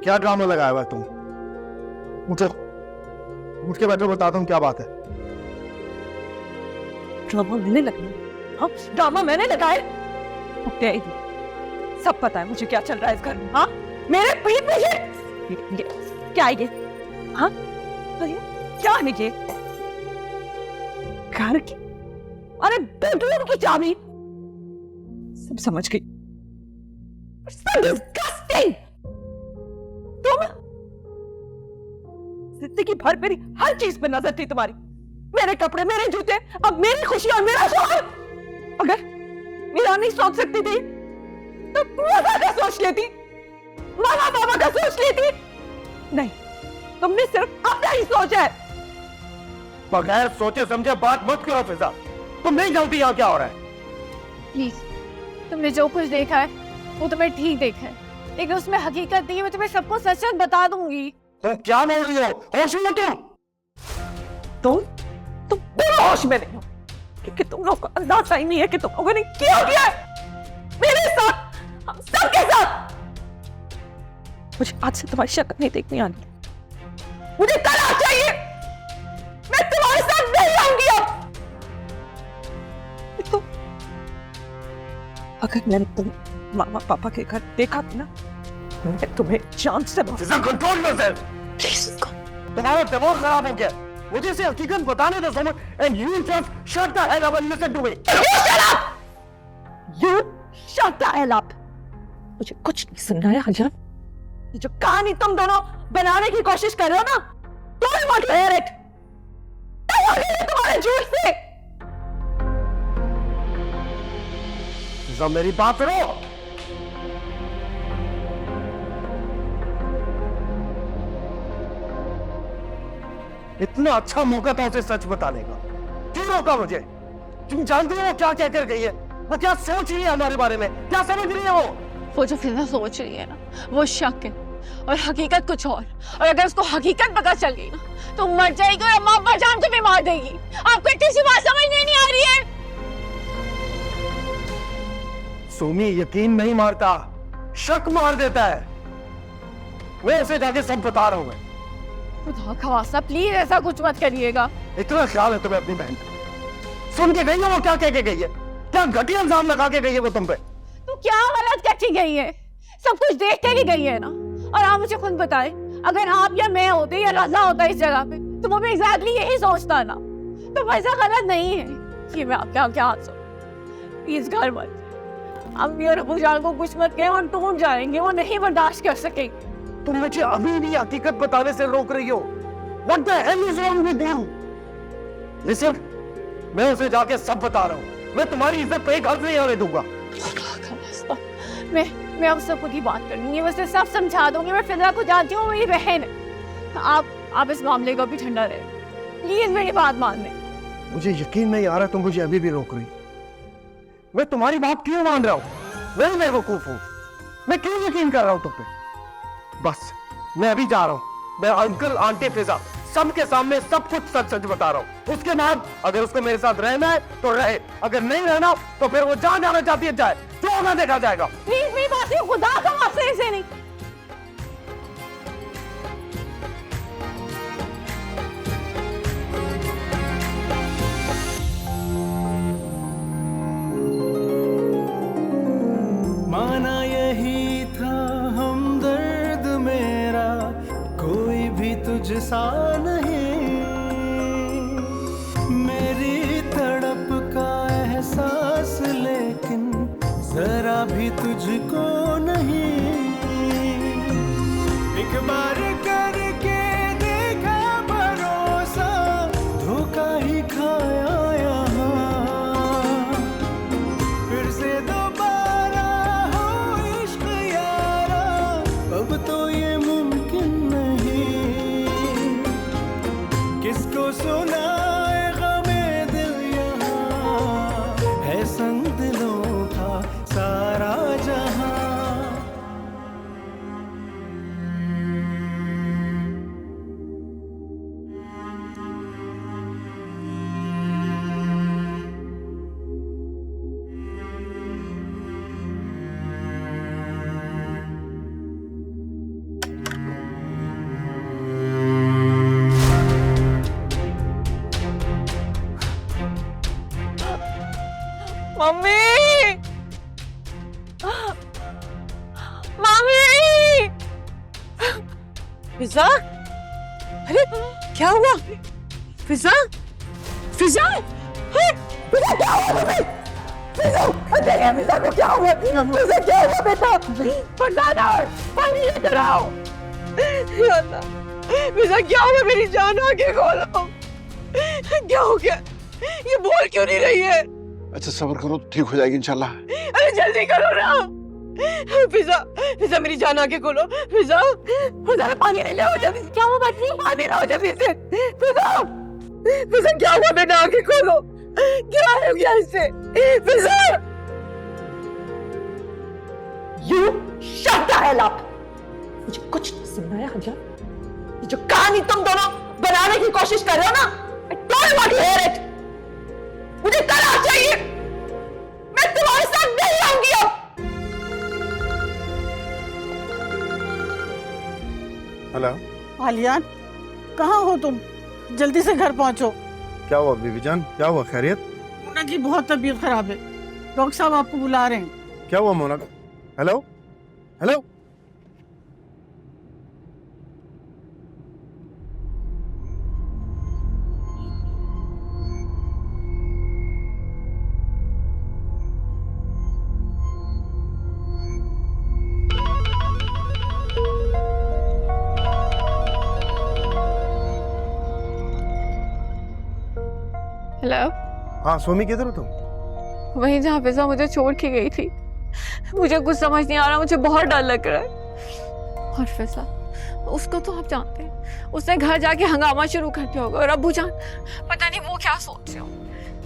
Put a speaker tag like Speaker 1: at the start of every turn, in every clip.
Speaker 1: क्या ड्रामा लगाया हुआ है तुम? उठो, उठ के बैठो, बताता हूँ क्या बात है।
Speaker 2: ड्रामा मैंने लगाया? हाँ, ड्रामा मैंने लगाया? ओके, सब पता है मुझे क्या चल रहा है इस घर में। हाँ, मेरे पीठ पे ये क्या है ये? हाँ, क्या है ये? घर की, अरे बेडरूम की चाबी। सब समझ गई। Disgusting! तुम जिंदगी भर मेरी हर चीज पे नजर थी तुम्हारी, मेरे कपड़े, मेरे जूते, अब मेरी खुशी और मेरा शौहर। अगर मेरा नहीं सोच सकती थी तो मामा का सोच लेती, मामा बाबा का सोच लेती। नहीं, तुमने सिर्फ अपना ही सोचा है।
Speaker 1: बगैर सोचे समझे बात मत करो फिजा, तुम नहीं जानती यहाँ क्या हो रहा है।
Speaker 3: प्लीज, तुमने जो कुछ देखा है वो तुम्हें ठीक देखा है, लेकिन उसमें हकीकत नहीं है। मैं तुम्हें सब कुछ सच सच बता दूंगी।
Speaker 1: तुम क्या बोल रही हो? होश में तुम
Speaker 2: पूरा होश में नहीं हो, क्योंकि तुम लोग को अंदाजा ही नहीं है कि तुम लोगों ने क्या किया है मेरे साथ, हम सबके साथ। मुझे आज से तुम्हारी शक्ल नहीं देखनी आनी, मुझे तलाक चाहिए। मैं तुम्हारे साथ नहीं आऊंगी अब। तो अगर मैंने तुम मामा पापा के घर देखा था ना, मैं तुम्हें जान से
Speaker 1: कंट्रोल yourself. तुम्हारा दिमाग खराब हो गया। मुझे से हकीकत बताने दो समझ, and you just shut the hell up and listen to me.
Speaker 2: You shut the hell up. मुझे कुछ नहीं सुनना है हजरत। ये जो कहानी तुम दोनों बनाने की कोशिश कर रहे हो ना, don't want to hear it. तुम्हारे झूठ से।
Speaker 1: सब मेरी बात सुनो। इतना अच्छा मौका था उसे सच बताने का, क्यों रोका मुझे? तुम जानते हो वो क्या कहकर गई है, वो क्या सोच रही है हमारे बारे में, क्या समझ रही है
Speaker 3: वो जो फिजा सोच रही है ना, वो शक है और हकीकत कुछ और अगर उसको हकीकत पता चल गई ना तो मर जाएगी और अम्मा अब्बा जान को भी मार देगी। आपको इतनी सी बात समझ नहीं आ रही है?
Speaker 1: सुमी यकीन नहीं मारता, शक मार देता है। मैं उसे जाके सब बता रहा हूँ।
Speaker 3: खुदा का वास्ता प्लीज ऐसा कुछ मत करिएगा।
Speaker 1: इतना ख्याल है तुम्हें अपनी बहन का? सुन के गई है वो क्या कह के गई है, क्या घटिया इल्जाम लगा के गई है वो तुम पे?
Speaker 3: तो क्या गलत करके गई है? सब कुछ देख के ही गई है ना। और आप मुझे खुद बताएं, अगर आप या मैं होते या रजा होता इस जगह पे तो वो भी एग्जैक्टली यही सोचता ना। तो वैसा गलत नहीं है कि मैं आपके आगे हाथ जोड़ूं। प्लीज घर मत, अम्मी और अबू जान को कुछ मत कहें, और टूट जाएंगे, वो नहीं बर्दाश्त कर सकेंगे।
Speaker 1: तुम मुझे अभी भी हकीकत बताने से रोक रही हो। What the hell is wrong with you? Listen, मैं उसे जाके सब बता रहा हूँ। मैं तुम्हारी इज्जत पे एक हर्ज नहीं होने दूंगा।
Speaker 3: मैं अब सब खुद ही बात करूंगी, मैं उसे सब समझा दूंगी। मैं फिजा को जानती हूँ, मेरी बहन है। आप इस मामले को भी ठंडा रहे, प्लीज मेरी बात मान लें।
Speaker 1: मुझे यकीन नहीं आ रहा तुम मुझे अभी भी रोक रही। मैं तुम्हारी बात क्यों मान रहा हूँ? मैं बेवकूफ हूँ? मैं क्यों यकीन कर रहा हूँ तुम पे? बस मैं अभी जा रहा हूँ। मैं अंकल आंटी फिजा सबके सामने सब कुछ सच सच बता रहा हूँ। उसके बाद अगर उसको मेरे साथ रहना है तो रहे, अगर नहीं रहना तो फिर वो जहाँ जाना चाहती है जाए, जो होगा देखा जाएगा।
Speaker 3: प्लीज मेरी बात सुनो, खुदा का वास्ता ऐसे नहीं।
Speaker 4: माना यही था हमदर्द मेरा, कोई भी तुझसा नहीं। मेरी तड़प का एहसास लेकिन जरा भी तुझको नहीं। एक बार करके देखा भरोसा, धोखा ही खाया यहाँ। फिर से दोबारा हो इश्क यारा, अब तो ये मुमकिन नहीं। किसको सुनाए गमे दिल यहाँ, है संग दिलों का सारा जहां।
Speaker 2: मम्मी मम्मी फिजा, अरे क्या हुआ फिजा? फिजा, फिजा क्या हुआ मम्मी? फिजा, अरे फिजा को क्या हुआ? फिजा क्या हुआ बेटा? बताना, पानी लेकर आओ। या अल्लाह, फिजा क्या हुआ? मेरी जान आगे खोलो। क्या हो गया? ये बोल क्यों नहीं रही है?
Speaker 5: अच्छा सब्र करो, ठीक हो जाएगी इंशाल्लाह।
Speaker 2: अरे जल्दी करो ना। फिजा, फिजा मेरी जान आगे खोलो। फिजा, फिजा पानी ले आओ जल्दी। क्या हुआ बच्ची? पानी लाओ जल्दी से। फिजा, फिजा क्या हुआ बेटा? आगे खोलो। क्या हो गया इससे? फिजा, You shut the hell up. मुझे कुछ नहीं सुनना है हजा। ये जो कहानी तुम दोनों बनाने की कोशिश कर रहे हो ना, I don't want to hear it. मुझे तलाक चाहिए। मैं तुम्हारे साथ नहीं रहूंगी अब।
Speaker 6: हेलो
Speaker 7: आलियान, कहाँ हो तुम? जल्दी से घर पहुंचो।
Speaker 6: क्या हुआ बीबी जान? क्या हुआ? खैरियत?
Speaker 7: मोना की बहुत तबीयत खराब है, डॉक्टर साहब आपको बुला रहे हैं।
Speaker 6: क्या हुआ मोना? हेलो हेलो
Speaker 3: हेलो,
Speaker 6: हाँ सोमी, किधर हो तुम?
Speaker 3: वहीं जहाँ फिजा मुझे छोड़ के गई थी। मुझे कुछ समझ नहीं आ रहा, मुझे बहुत डर लग रहा है। और फिजा, उसको तो आप जानते हैं, उसने घर जाके हंगामा शुरू कर दिया होगा। और अब्बू जान पता नहीं वो क्या सोच रहे हो।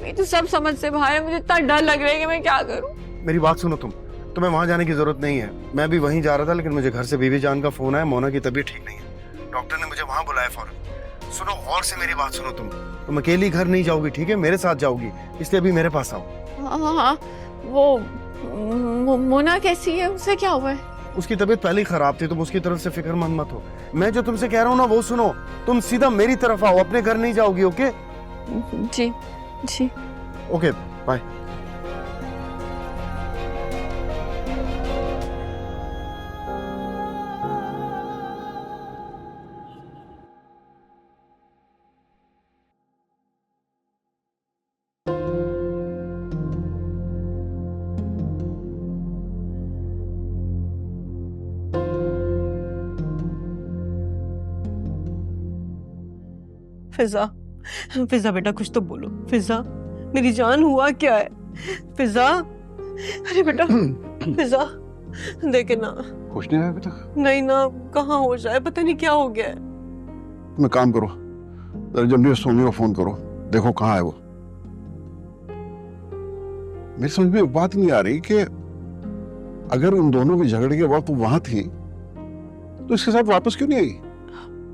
Speaker 3: मेरी तो सब समझ से बाहर है। मुझे इतना डर लग रहा है कि मैं क्या करूं।
Speaker 6: मेरी बात सुनो, तुम्हें वहाँ जाने की जरूरत नहीं है। मैं भी वहीं जा रहा था, लेकिन मुझे घर से बीबी जान का फोन आया, मोना की तबीयत ठीक नहीं है। डॉक्टर ने मुझे वहाँ बुलाया फौरन। सुनो, और से मेरी बात सुनो, तुम अकेली घर नहीं जाओगी, ठीक है? मेरे साथ जाओगी, इसलिए अभी मेरे पास आओ।
Speaker 3: हाँ, वो मोना कैसी है? उसे क्या हुआ है?
Speaker 6: उसकी तबीयत पहले ही खराब थी, तुम उसकी तरफ से फिक्रमंद मत हो। मैं जो तुमसे कह रहा हूँ ना वो सुनो। तुम सीधा मेरी तरफ आओ, अपने घर नहीं जाओगी। ओके
Speaker 3: जी जी
Speaker 6: ओके, बाय।
Speaker 2: फिजा, फिजा बेटा कुछ तो बोलो। फिजा मेरी जान, हुआ क्या है? फिजा, अरे बेटा फिजा, देखे ना।
Speaker 5: कुछ नहीं है बेटा।
Speaker 2: नहीं ना, कहाँ हो जाए, पता नहीं क्या हो गया है।
Speaker 5: मैं काम करो, जल्दी सोमी को फोन करो, देखो कहाँ है वो। मेरी समझ में बात नहीं आ रही कि अगर उन दोनों के झगड़े के वक्त वो वहां थी तो इसके साथ वापस क्यों नहीं आई?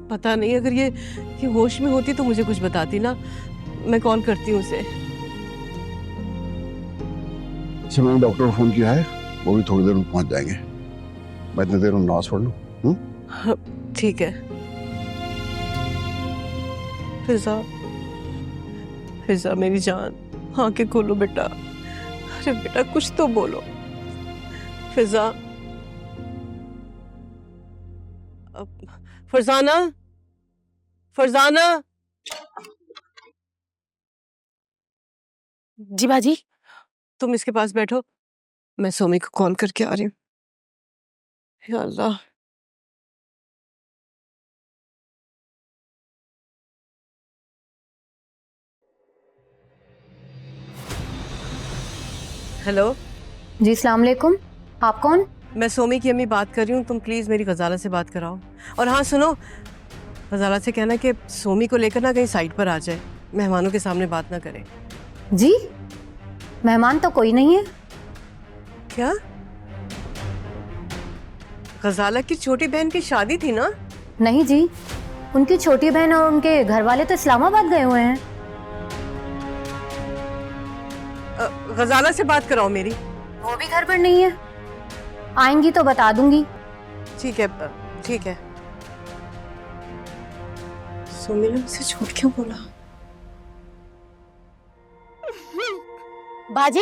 Speaker 2: पता नहीं, अगर ये होश में होती तो मुझे कुछ बताती ना। मैं कॉल करती हूँ उसे।
Speaker 5: अच्छा, मैंने डॉक्टर को फोन किया है, वो भी थोड़ी देर में पहुंच जाएंगे। मैं इतनी देर में नमाज पढ़ लूं।
Speaker 2: ठीक है। फिजा, फिजा मेरी जान, आंखें खोलो बेटा। अरे बेटा कुछ तो बोलो। फिजा, फरजाना, फरजाना।
Speaker 8: जी बाजी।
Speaker 2: तुम इसके पास बैठो, मैं सोमी को कॉल करके आ रही हूँ। या अल्लाह। हेलो
Speaker 8: जी अस्सलाम वालेकुम, आप कौन?
Speaker 2: मैं सोमी की अम्मी बात कर रही हूँ। तुम प्लीज मेरी गजाला से बात कराओ। और हाँ सुनो, गजाला से कहना कि सोमी को लेकर ना कहीं साइड पर आ जाए, मेहमानों के सामने बात ना करे।
Speaker 8: जी मेहमान तो कोई नहीं है।
Speaker 2: क्या? गजाला की छोटी बहन की शादी थी ना?
Speaker 8: नहीं जी, उनकी छोटी बहन और उनके घर वाले तो इस्लामाबाद गए हुए हैं।
Speaker 2: गजाला से बात कराओ मेरी।
Speaker 8: वो भी घर पर नहीं है, आएंगी तो बता दूंगी।
Speaker 2: ठीक है, ठीक है। सोमी ने मुझसे झूठ क्यों बोला?
Speaker 8: बाजी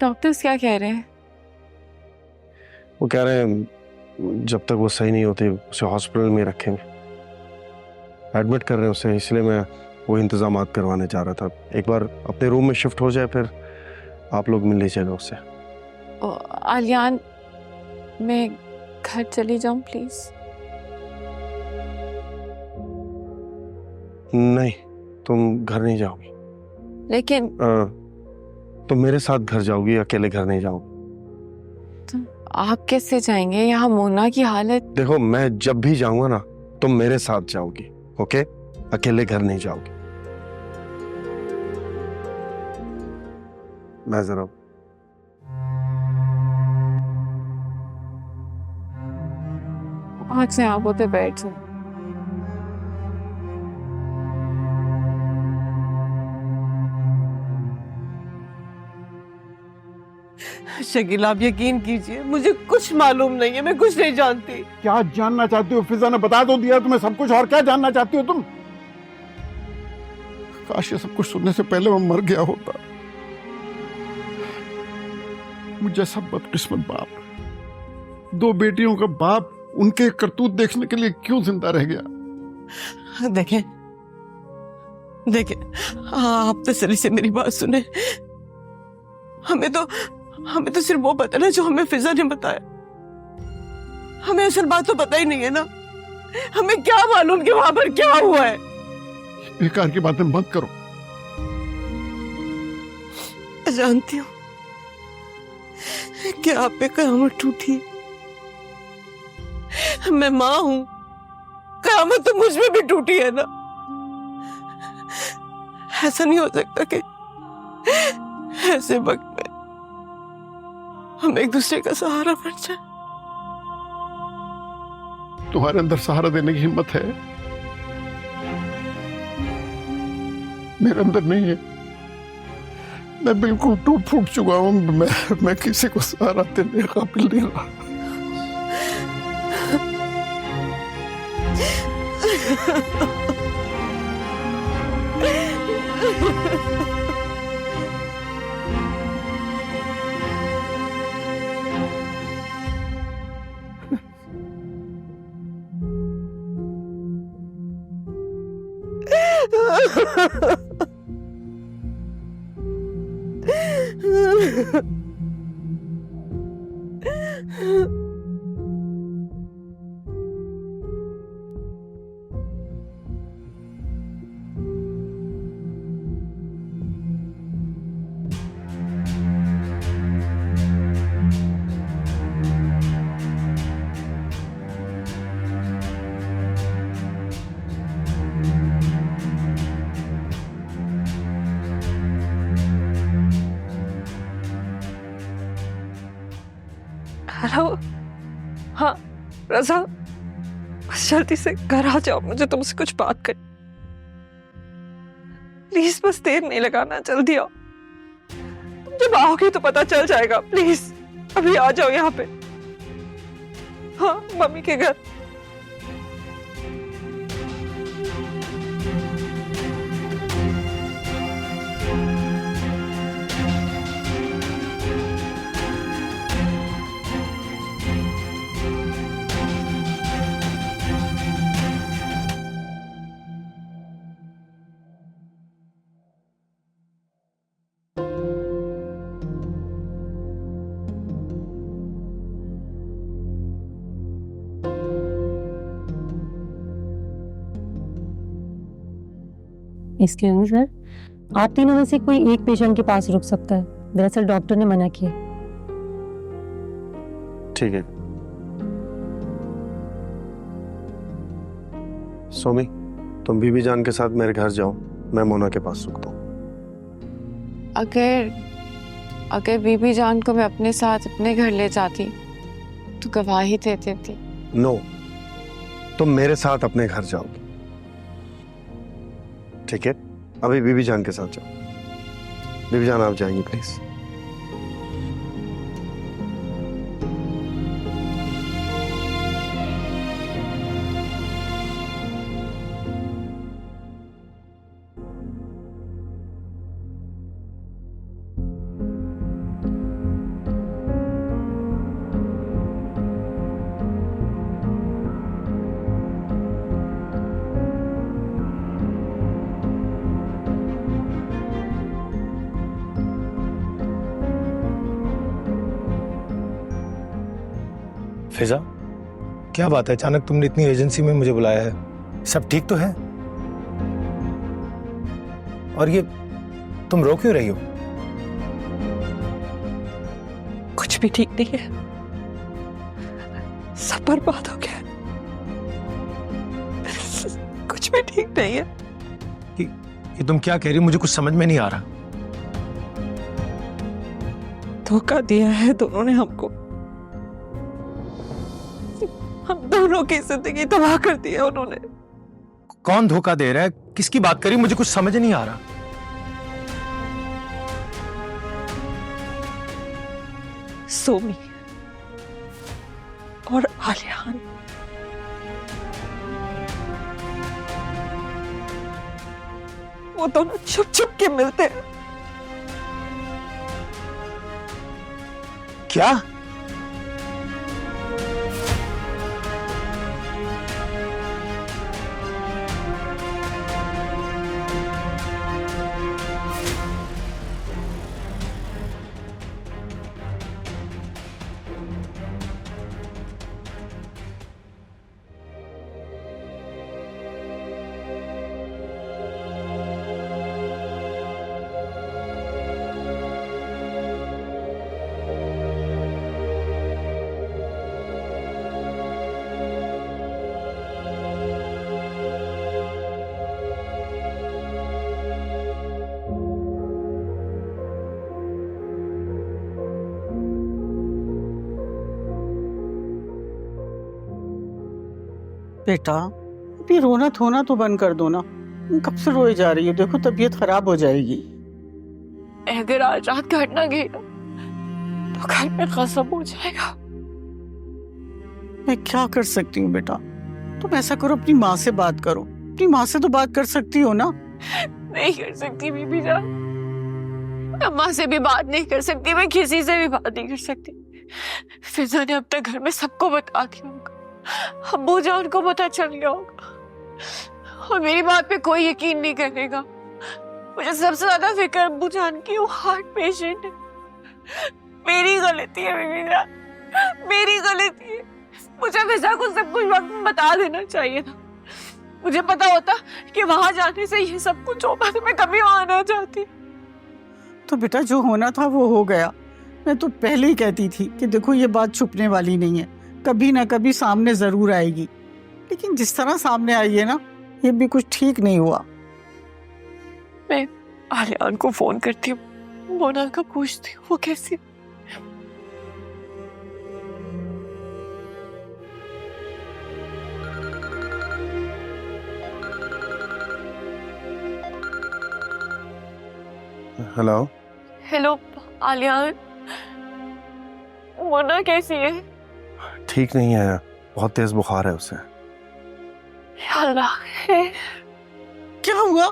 Speaker 9: डॉक्टर्स क्या कह रहे हैं?
Speaker 6: वो कह रहे हैं जब तक वो सही नहीं होती उसे हॉस्पिटल में रखेंगे, एडमिट कर रहे हैं उसे, इसलिए मैं वो इंतजामात करवाने जा रहा था। एक बार अपने रूम में शिफ्ट हो जाए फिर आप लोग मिल लीजिएगा उससे।
Speaker 9: आलियान, मैं घर चली जाऊं प्लीज?
Speaker 6: नहीं, तुम घर नहीं जाओगी।
Speaker 9: लेकिन
Speaker 6: तुम मेरे साथ घर जाओगी, अकेले घर नहीं जाओगी।
Speaker 9: आप कैसे जाएंगे? यहाँ मोना की हालत।
Speaker 6: देखो, मैं जब भी जाऊंगा ना तुम मेरे साथ जाओगी, ओके? अकेले घर नहीं जाओगी। मैं जरा
Speaker 9: आज से आंखों पे बैठ जाओ।
Speaker 10: शकील, आप यकीन कीजिए मुझे कुछ मालूम नहीं है, मैं कुछ नहीं जानती।
Speaker 5: क्या जानना चाहती हो? फिजा ने बता तो दिया तुम्हें सब कुछ, और क्या जानना चाहती हो तुम? काश ये सब कुछ सुनने से पहले मैं मर गया होता। मुझे सब बदकिस्मत बाप, 2 बेटियों का बाप, उनके करतूत देखने के लिए क्यों जिंदा रह गया?
Speaker 10: देखें देखें, आप तसल्ली से मेरी बात सुने। हमें तो सिर्फ वो पता ना जो हमें फिजा ने बताया। हमें असल बात तो पता ही नहीं है ना। हमें क्या मालूम कि वहां पर क्या हुआ है।
Speaker 5: बेकार की बातें मत करो।
Speaker 10: जानती हूँ कि आप पे कयामत टूटी। मैं माँ हूं, कयामत तो मुझ में भी टूटी है ना। ऐसा नहीं हो सकता कि ऐसे वक्त में हम एक दूसरे का सहारा बन जाए।
Speaker 5: तुम्हारे अंदर सहारा देने की हिम्मत है, मेरे अंदर नहीं है। मैं बिल्कुल टूट फूट चुका हूं। मैं किसी को सहारा देने का काबिल नहीं रहा।
Speaker 10: हेलो, हाँ रजा, बस जल्दी से घर आ जाओ, मुझे तुमसे कुछ बात करनी। प्लीज बस देर नहीं लगाना, जल्दी आओ। तुम जब आओगे तो पता चल जाएगा। प्लीज अभी आ जाओ यहाँ पे। हाँ, मम्मी के घर।
Speaker 8: एक्सक्यूज सर, आप तीनों में से कोई एक पेशेंट के पास रुक सकता है। दरअसल डॉक्टर ने मना किया।
Speaker 6: ठीक है। सोमी, तुम बीबी जान के साथ मेरे घर जाओ, मैं मोना के पास रुकता हूँ।
Speaker 9: अगर बीबी जान को मैं अपने साथ अपने घर ले जाती तो गवाही दे देती।
Speaker 6: नो, तुम मेरे साथ अपने घर जाओगी, ठीक है? अभी बीबी जान के साथ जाओ। बीबी जान, आप जाएंगी प्लीज?
Speaker 11: फिजा, क्या बात है, अचानक तुमने इतनी एजेंसी में मुझे बुलाया है? सब ठीक तो है? और ये तुम रो क्यों रही हो?
Speaker 2: कुछ भी ठीक नहीं है, सब बर्बाद हो गया। कुछ भी ठीक नहीं है।
Speaker 11: ये तुम क्या कह रही हो? मुझे कुछ समझ में नहीं आ रहा।
Speaker 2: धोखा दिया है दोनों ने हमको, हम दोनों की जिंदगी तबाह कर दी है उन्होंने।
Speaker 11: कौन धोखा दे रहा है? किसकी बात करी? मुझे कुछ समझ नहीं आ रहा।
Speaker 2: सोमी और आलियान। वो दोनों छुप छुप के मिलते हैं।
Speaker 11: क्या?
Speaker 7: बेटा, अभी रोना धोना तो बंद कर दो ना। कब से रोए जा रही हो? देखो तबीयत खराब हो जाएगी।
Speaker 9: अगर आज रात घर ना गई ना तो घर में खत्म हो जाएगा।
Speaker 7: मैं क्या कर सकती हूँ बेटा? तुम ऐसा करो, अपनी माँ से बात करो। अपनी माँ से तो बात कर सकती हो ना।
Speaker 9: नहीं कर सकती बीबी जान, अम्मा से भी बात नहीं कर सकती, मैं किसी से भी बात नहीं कर सकती। फिजा ने अब तक घर में सबको बता दिया होगा, अब्बू जान को पता चल गया होगा और मेरी बात पे कोई यकीन नहीं करेगा। मुझे सबसे ज्यादा फिक्र अब्बू जान की, वो हार्ट पेशेंट है। मेरी गलती है बीबी जान, मेरी गलती है। मुझे फिजा को सब कुछ वक्त में बता देना चाहिए था। मुझे पता होता कि वहां जाने से ये सब कुछ होगा तो मैं कभी वहां ना जाती।
Speaker 7: तो बेटा जो होना था वो हो गया। मैं तो पहले ही कहती थी कि देखो ये बात छुपने वाली नहीं है, कभी ना कभी सामने जरूर आएगी। लेकिन जिस तरह सामने आई है ना, ये भी कुछ ठीक नहीं हुआ।
Speaker 9: मैं आलियान को फोन करती हूँ, मोना का पूछती हूँ वो कैसी।
Speaker 6: हेलो।
Speaker 9: हेलो आलियान, मोना कैसी है?
Speaker 6: ठीक नहीं है, बहुत तेज बुखार है उसे।
Speaker 9: या अल्लाह है।
Speaker 7: क्या हुआ?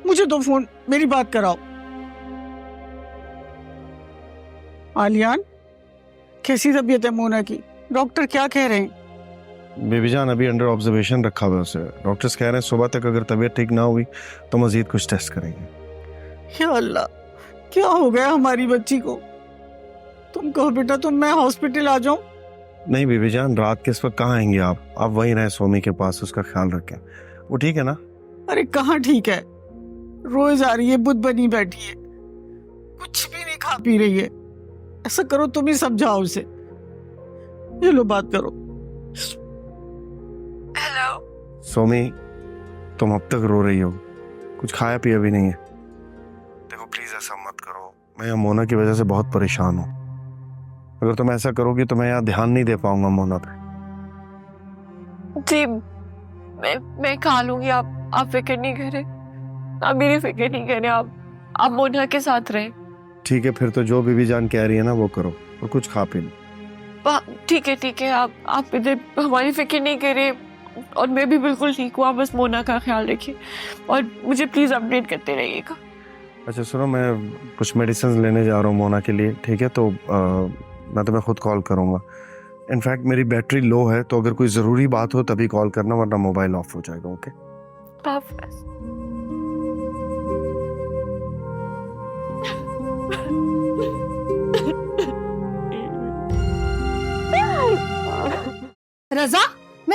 Speaker 7: मुझे दो फोन, मेरी बात कराओ। आलियान, कैसी तबीयत है मोना की? डॉक्टर क्या कह रहे हैं?
Speaker 6: बेबी जान अभी अंडर ऑब्जर्वेशन रखा हुआ है उसे। डॉक्टर्स कह रहे हैं सुबह तक अगर तबीयत ठीक ना हुई तो मजीद कुछ टेस्ट करेंगे।
Speaker 7: या अल्लाह, क्या हो गया हमारी बच्ची को? तुम कहो बेटा तो मैं हॉस्पिटल आ जाऊं?
Speaker 6: नहीं बेबी जान, रात के इस वक्त कहाँ आएंगे आप वहीं रहे सोमी के पास, उसका ख्याल रखें। वो ठीक है ना?
Speaker 7: अरे कहाँ ठीक है, रोज आ रही है, बुद्ध बनी बैठी है, कुछ भी नहीं खा पी रही है। ऐसा करो तुम ही समझाओ उसे। ये लो बात करो।
Speaker 9: हेलो
Speaker 6: सोमी, तुम अब तक रो रही हो, कुछ खाया पिया भी नहीं है। देखो प्लीज ऐसा मत करो, मैं यहाँ मोना की वजह से बहुत परेशान हूँ। अगर तुम ऐसा करोगी तो मैं यहाँ ध्यान नहीं दे पाऊंगा मोना पे।
Speaker 9: जी मैं खा लूंगी, आप फिक्र नहीं करें, आप मेरी फिक्र नहीं करें, आप मोना के साथ रहें।
Speaker 6: ठीक है, फिर तो जो बीबी जान कह रही है ना वो करो और कुछ खा पी लो।
Speaker 9: ठीक है, आप इधर हमारी फिक्र नहीं करें और मैं भी बिल्कुल ठीक हूँ। आप बस मोना का ख्याल रखिए और मुझे प्लीज अपडेट करते रहिएगा।
Speaker 6: अच्छा सुनो, मैं कुछ मेडिसिन लेने जा रहा हूँ मोना के लिए, ठीक है? तो मैं तुम्हें खुद कॉल करूँगा। इनफैक्ट मेरी बैटरी लो है, तो अगर कोई ज़रूरी बात हो तभी कॉल करना, वरना मोबाइल ऑफ हो जाएगा। ओके?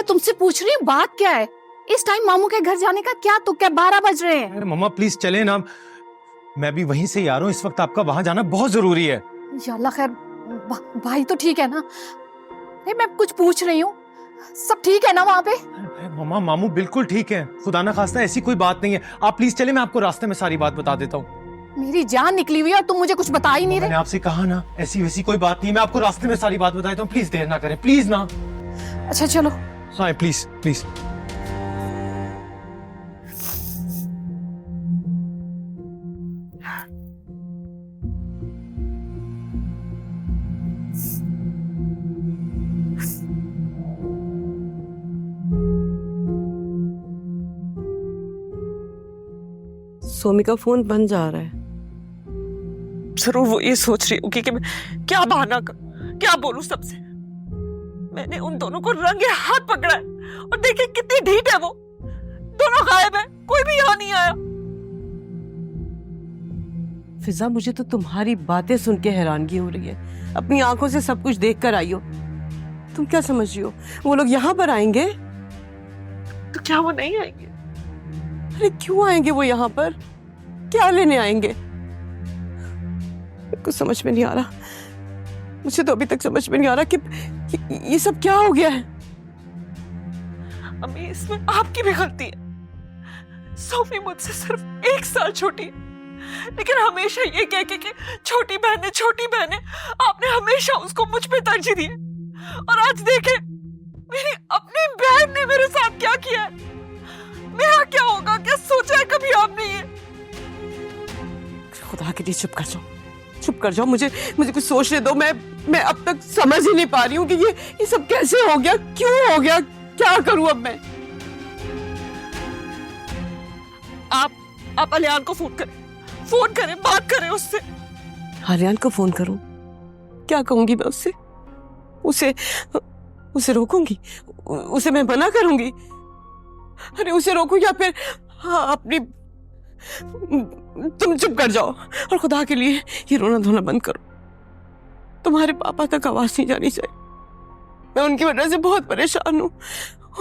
Speaker 3: तुमसे पूछ रही हूँ बात क्या है? इस टाइम मामू के घर जाने का क्या तुक है? 12 बज रहे हैं।
Speaker 12: अरे मम्मा प्लीज चले ना, मैं भी वहीं से ही आ रहा हूँ। इस वक्त आपका वहां जाना बहुत जरूरी है।
Speaker 3: या अल्लाह खैर, भाई तो ठीक है ना? नहीं, मैं कुछ पूछ रही हूँ, सब ठीक है ना वहाँ पे?
Speaker 12: अरे मम्मा मामू बिल्कुल ठीक है, खुदा ना खास्ता ऐसी कोई बात नहीं है। आप प्लीज चले, मैं आपको रास्ते में सारी बात बता देता हूँ।
Speaker 3: मेरी जान निकली हुई है और तुम मुझे कुछ बता ही नहीं
Speaker 12: मैंने
Speaker 3: रहे।
Speaker 12: आपसे कहा ना ऐसी वैसी कोई बात नहीं, मैं आपको रास्ते में सारी बात बता देता हूँ। प्लीज देर ना करें, प्लीज ना।
Speaker 3: अच्छा चलो।
Speaker 12: हाँ प्लीज प्लीज।
Speaker 10: सोमी का फोन बंद जा रहा है। जरूर वो ये सोच रही होगी कि मैं क्या बहाना करूं, क्या बोलूं सबसे। मैंने उन दोनों को रंगे हाथ पकड़ा है और देखिए कितनी ढीठ है वो। दोनों गायब है, कोई भी यहाँ नहीं आया। फिजा, मुझे तो तुम्हारी बातें सुन के हैरानगी हो रही है। अपनी आंखों से सब कुछ देख कर आई हो। तुम क्या समझ रही हो वो लोग यहाँ पर आएंगे? तो क्या वो नहीं आएंगे? अरे क्यों आएंगे वो यहाँ पर? क्या लेने आएंगे? कुछ समझ में नहीं आ रहा। मुझे तो अभी तक समझ में नहीं आ रहा कि ये सब क्या हो गया है। अम्मी, इसमें आपकी भी गलती है। सोफी मुझसे सिर्फ 1 साल छोटी है, लेकिन हमेशा ये कह के कि छोटी बहन है, आपने हमेशा उसको मुझ पे तरजीह दी है। और आज देखे मेरी अपनी बहन ने मेरे साथ क्या किया है। मेरा क्या होगा, क्या सोचा है कभी आपने ये? खुदा के लिए चुप कर जाओ। मुझे कुछ सोचने दो। मैं अब तक समझ ही नहीं पा रही हूँ कि ये सब कैसे हो गया, क्यों हो गया, क्या करूं अब मैं? आप अलियान को फोन करें, बात करें उससे। अलियान को फोन करूं? क्या कहूंगी मैं उससे? उसे रोकूंगी? उसे मैं मना करूंगी? अरे उसे रोकूं या फिर अपनी... तुम चुप कर जाओ और खुदा के लिए ये रोना धोना बंद करो। तुम्हारे पापा तक आवाज नहीं जानी चाहिए। मैं उनकी वजह से बहुत परेशान हूँ।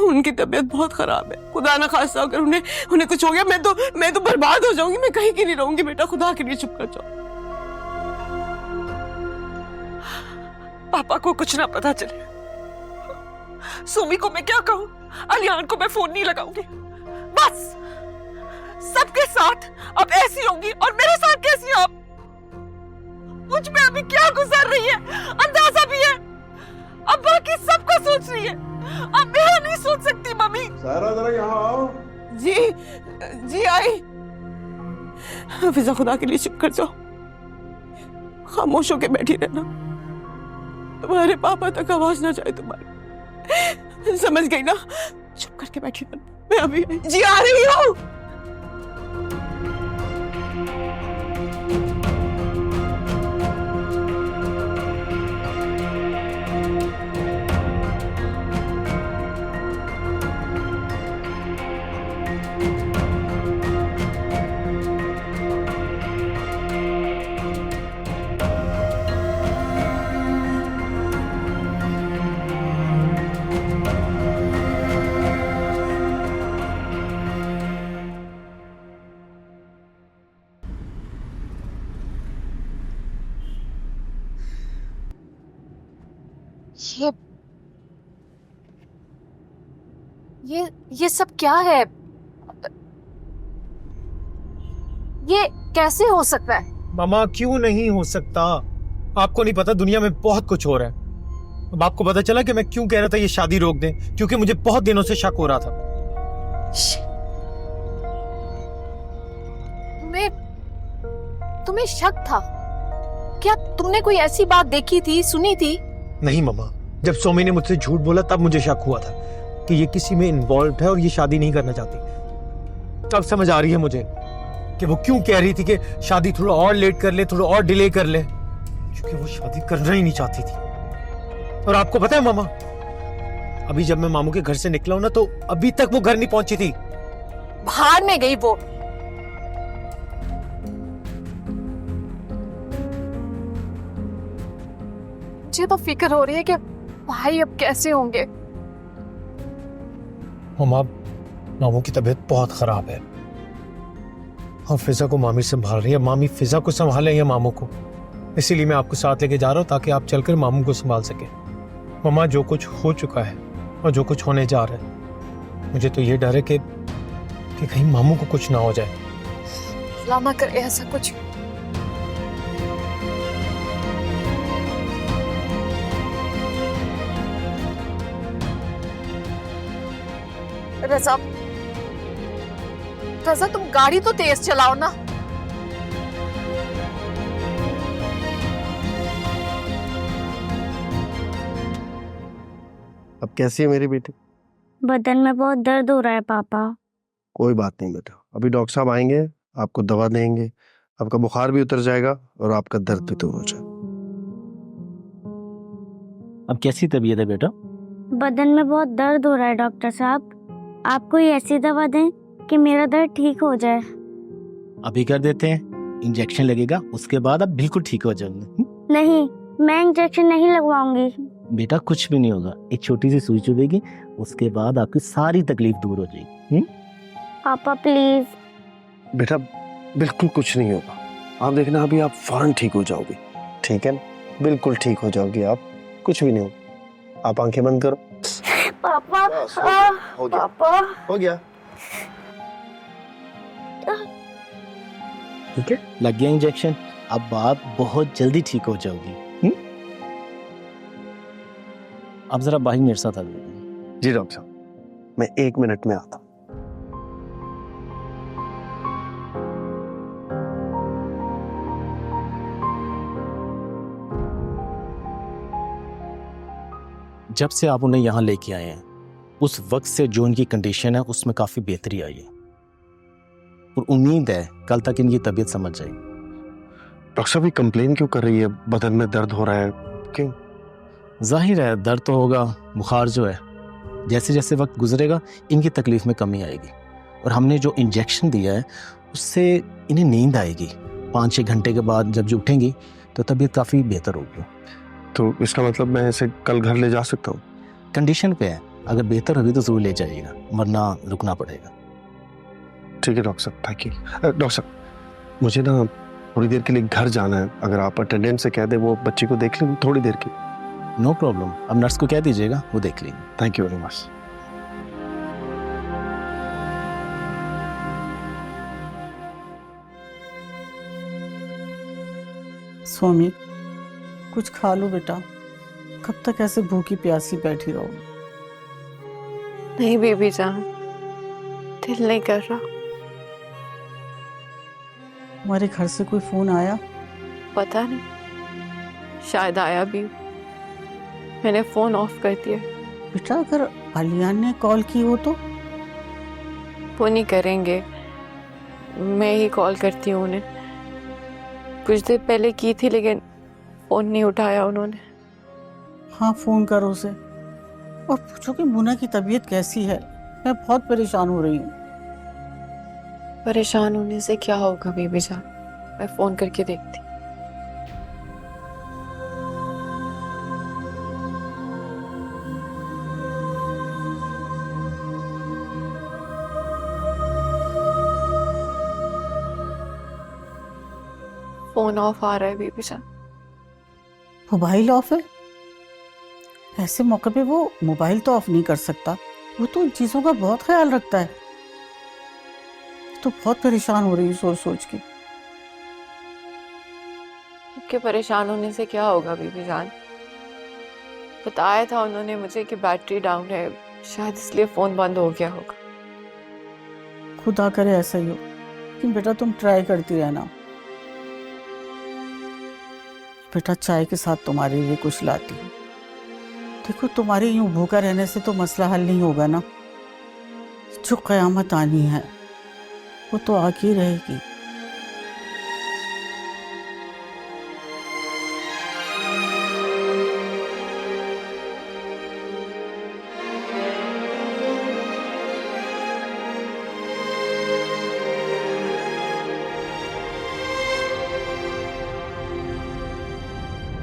Speaker 10: उनकी तबीयत बहुत खराब है। खुदा ना खास्ता अगर उन्हें कुछ हो गया, मैं तो बर्बाद हो जाऊंगी। मैं कहीं की नहीं रहूंगी। बेटा खुदा के लिए चुप कर जाओ। पापा को कुछ ना पता चले। सोमी को मैं क्या कहूँ? अलियान को मैं फोन नहीं लगाऊंगी। बस सबके साथ अब ऐसी होंगी और मेरे साथ कैसी आप? मुझ में अभी क्या गुजर रही है अंदाजा भी है। अब बाकी सबको सोच रही है, अब मेरा नहीं सोच सकती। मम्मी
Speaker 5: सारा जरा यहाँ आओ।
Speaker 10: जी आई। फिजा खुदा के लिए चुप कर जाओ, खामोश होके बैठी रहना। तुम्हारे पापा तक आवाज ना जाए तुम्हारी, समझ गई ना? चुप करके बैठी रहना। मैं अभी जी आ रही हूँ।
Speaker 3: ये सब क्या है? ये कैसे हो सकता है?
Speaker 12: मामा क्यों नहीं हो सकता? आपको नहीं पता, दुनिया में बहुत कुछ हो रहा है। अब आपको पता चला कि मैं क्यों कह रहा था ये शादी रोक दें, क्योंकि मुझे बहुत दिनों से शक हो रहा था।
Speaker 3: तुम्हें शक था? क्या तुमने कोई ऐसी बात देखी थी, सुनी थी?
Speaker 12: नहीं मामा, जब सोमी ने मुझसे झूठ बोला तब मुझे शक हुआ था कि ये किसी में इन्वॉल्व है और ये शादी नहीं करना चाहती। अब समझ आ रही है मुझे कि वो क्यों कह रही थी कि शादी थोड़ा और लेट कर ले, थोड़ा और डिले कर ले, क्योंकि वो शादी करना ही नहीं चाहती थी। और आपको पता है मामा, अभी जब मैं मामू के घर से निकला हूं ना, तो अभी तक वो घर नहीं पहुंची थी।
Speaker 3: बाहर में गई वो। मुझे तो फिक्र हो रही है कि भाई अब कैसे होंगे।
Speaker 12: मम्मा, मामू की तबीयत बहुत खराब है और फिजा को मामी संभाल रही है। मामी फिजा को संभाले या मामू को, इसीलिए मैं आपको साथ लेके जा रहा हूँ ताकि आप चलकर मामू को संभाल सके। मम्मा, जो कुछ हो चुका है और जो कुछ होने जा रहा है, मुझे तो ये डर है कि कहीं मामू को कुछ ना हो जाए।
Speaker 9: लामा करे ऐसा कुछ। रज़ा, रज़ा तुम गाड़ी तो तेज चलाओ ना।
Speaker 6: अब कैसी है मेरी बेटी?
Speaker 13: बदन में बहुत दर्द हो रहा है पापा।
Speaker 6: कोई बात नहीं बेटा, अभी डॉक्टर साहब आएंगे, आपको दवा देंगे, आपका बुखार भी उतर जाएगा और आपका दर्द भी दूर हो जाएगा।
Speaker 14: अब कैसी तबीयत है बेटा?
Speaker 13: बदन में बहुत दर्द हो रहा है डॉक्टर साहब, आप कोई ऐसी दवा दें कि मेरा दर्द ठीक हो जाए।
Speaker 14: अभी कर देते हैं, इंजेक्शन लगेगा, उसके बाद आप बिल्कुल ठीक हो जाओगे।
Speaker 13: नहीं, मैं इंजेक्शन नहीं लगवाऊंगी।
Speaker 14: बेटा कुछ भी नहीं होगा, एक छोटी सी सुई चुभेगी, उसके बाद आपकी सारी तकलीफ दूर हो जाएगी।
Speaker 13: पापा प्लीज।
Speaker 6: बेटा बिल्कुल कुछ नहीं होगा, आप देखना अभी आप फौरन ठीक हो जाओगे, ठीक है ना? बिल्कुल ठीक हो जाओगे आप, कुछ भी नहीं होगा। आप आंखें बंद करो।
Speaker 13: पापा
Speaker 6: हो गया,
Speaker 13: पापा
Speaker 6: हो गया,
Speaker 14: ठीक है, लग गया इंजेक्शन, अब आप बहुत जल्दी ठीक हो जाओगी। अब जरा बाहर मेरे साथ आ जाइए।
Speaker 6: जी डॉक्टर साहब, मैं 1 मिनट में आता हूँ।
Speaker 14: जब से आप उन्हें यहाँ लेके आए हैं, उस वक्त से जो इनकी कंडीशन है उसमें काफी बेहतरी आई है और उम्मीद है कल तक इनकी तबीयत समझ जाएगी।
Speaker 6: डॉक्टर साहब ये कंप्लेन क्यों कर रही है? बदन में दर्द हो रहा है, क्यों?
Speaker 14: जाहिर है दर्द तो होगा, बुखार जो है जैसे जैसे वक्त गुजरेगा इनकी तकलीफ में कमी आएगी और हमने जो इंजेक्शन दिया है उससे इन्हें नींद आएगी। 5-6 घंटे के बाद जब जो उठेंगी तो तबीयत काफ़ी बेहतर होगी।
Speaker 6: तो इसका मतलब मैं इसे कल घर ले जा सकता हूँ?
Speaker 14: कंडीशन पे है, अगर बेहतर होगी तो ज़रूर ले जाइएगा, वरना रुकना पड़ेगा।
Speaker 6: ठीक है डॉक्टर साहब, थैंक यू। डॉक्टर साहब मुझे ना थोड़ी देर के लिए घर जाना है, अगर आप अटेंडेंट से कह दें वो बच्ची को देख लें थोड़ी देर की।
Speaker 14: नो प्रॉब्लम, अब नर्स को कह दीजिएगा, वो देख लेंगे।
Speaker 6: Thank you very much.
Speaker 7: Swami कुछ खा लो बेटा, कब तक ऐसे भूखी प्यासी बैठी रहो?
Speaker 9: नहीं बेबी जान, दिल नहीं कर रहा।
Speaker 7: हमारे घर से कोई फोन आया?
Speaker 9: पता नहीं, शायद आया भी, मैंने फोन ऑफ कर दिया।
Speaker 7: बेटा अगर आलियान ने कॉल की हो तो?
Speaker 9: वो नहीं करेंगे, मैं ही कॉल करती हूँ उन्हें। कुछ देर पहले की थी लेकिन फोन नहीं उठाया उन्होंने।
Speaker 7: हाँ फोन करो उसे और पूछो कि मुन्ना की तबीयत कैसी है, मैं बहुत परेशान हो रही हूँ।
Speaker 9: परेशान होने से क्या होगा बेबी जान, मैं फोन करके देखती। फोन ऑफ आ रहा है बेबी जान।
Speaker 7: मोबाइल ऑफ है? ऐसे मौके पे वो मोबाइल तो ऑफ नहीं कर सकता, वो तो इन चीजों का बहुत ख्याल रखता है। तो बहुत परेशान हो रही हूँ सोच सोच के।
Speaker 9: के परेशान होने से क्या होगा बेबी जान, बताया था उन्होंने मुझे कि बैटरी डाउन है, शायद इसलिए फोन बंद हो गया होगा।
Speaker 7: खुदा करे ऐसा ही हो, लेकिन बेटा तुम ट्राई करती रहना। बेटा चाय के साथ तुम्हारे लिए कुछ लाती हूँ। देखो तुम्हारे यूं भूखा रहने से तो मसला हल नहीं होगा ना, जो कयामत आनी है वो तो आके रहेगी।